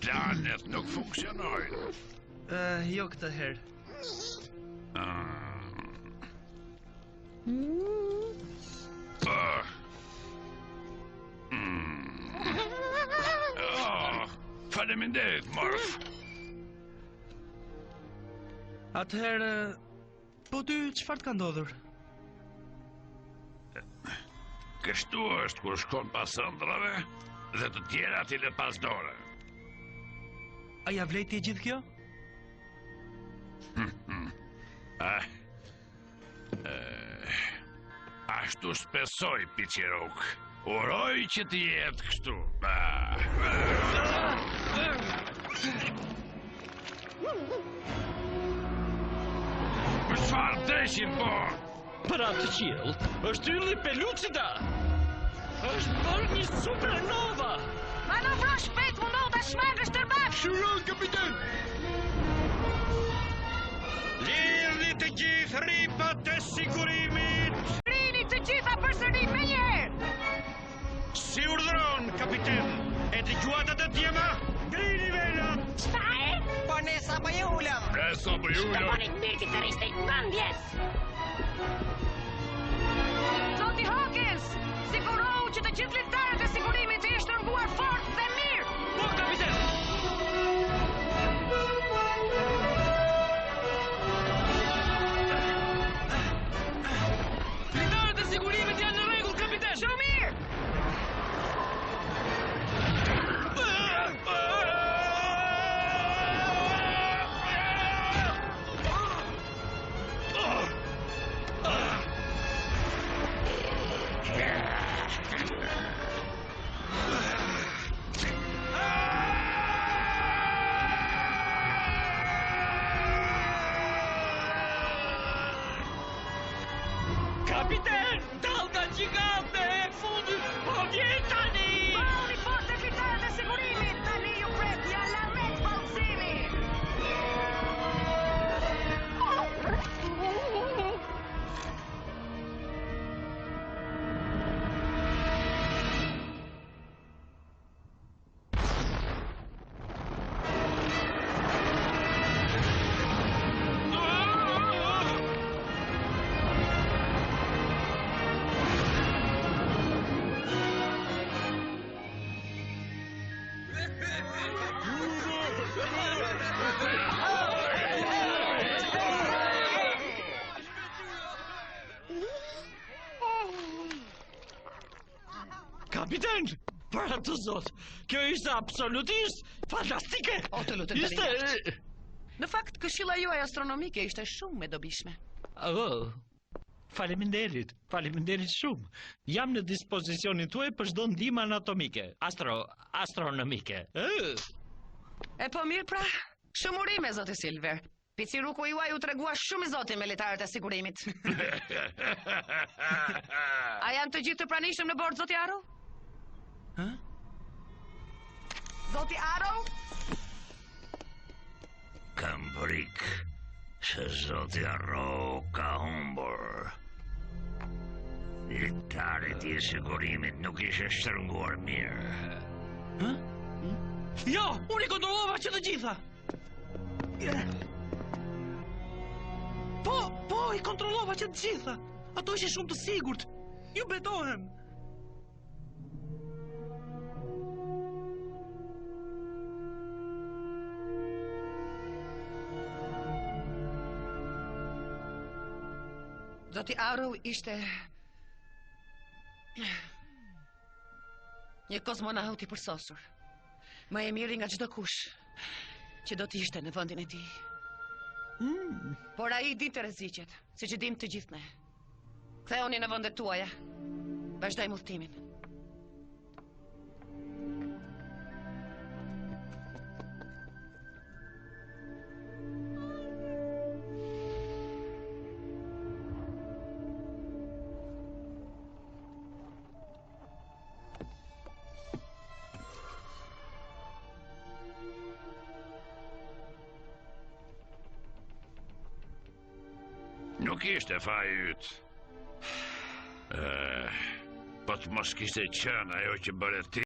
Planet nuk funksionojnë. Jo këtë herë. Faleminderit, Morf. Atëherë, po ty çfarë të ka ndodhur? Kështu është kur shkon pas ëndrave dhe të tjerat I lë pas dore. A ja vlej ti gjithë kjo? Ashtu shpesoj, Piqiruk. Uroj që të jetë kështu. Për çfarë deshin, po? Për atë qiell, është ylli Pelucida! Është bërë një supernova! Manovro shpejt, mundohu ta shmangësh tërbak! Shuroj, kapiten! Lirni të gjithë rripat e sigurimit! Rini të gjitha përsëri menjëherë! Si urdhëron, kapiten! E dëgjuat atë djema? Ngrini velat! Çfarë? Po ne sa po ju ulëm? Sa po ju Të bëni mirë të rrishtej mendjes! Zoti Hawkins, sigurohu që të gjithë litarët e sigurimit të ishtë shtrënguar fort dhe mirë! Po, kapiten! Litarët e sigurimit janë në rregull, kapiten! Shumë mirë! Kapiten! Dalga gjigante e fundit po vjen tani! Bëhuni fort të litarët e sigurimit! Tani ju pret një alamet ballëzimi! Kapiten! Për atë zot, kjo ishte absolutisht fantastike! O të lutem tani. Ishte... Në fakt, këshilla juaj astronomike ishte shumë me dobishme. Oh, faleminderit shumë. Jam në dispozicionin tuaj për çdo ndihmë anatomike, astronomike. E po mirë pra, shumë urime, zoti Silver. Piciruku juaj u tregua shumë I zoti me litarët e sigurimit. A janë të gjithë të pranishëm në bord, zoti Arrow? Zoti Arrow? Kam prik se zoti Arrow ka humbur. Litarët e sigurimit nuk ishe shtrënguar mirë. Jo, unë I kontrollova që të gjitha. Po, I kontrollova që të gjitha. Ato ishin shumë të sigurt. Ju betohem. Zoti Arrow ishte një kozmonaut I përsosur. Më e miri nga çdo kush që do të ishte në vendin e tij. Por ai dinte rreziqet, siç e dim të gjithë ne. Ktheuni në vendet tuaja. Vazhdojmë udhtimin. Nuk ishte faji yt. Po të mos kishte qenë ajo që bëre ti.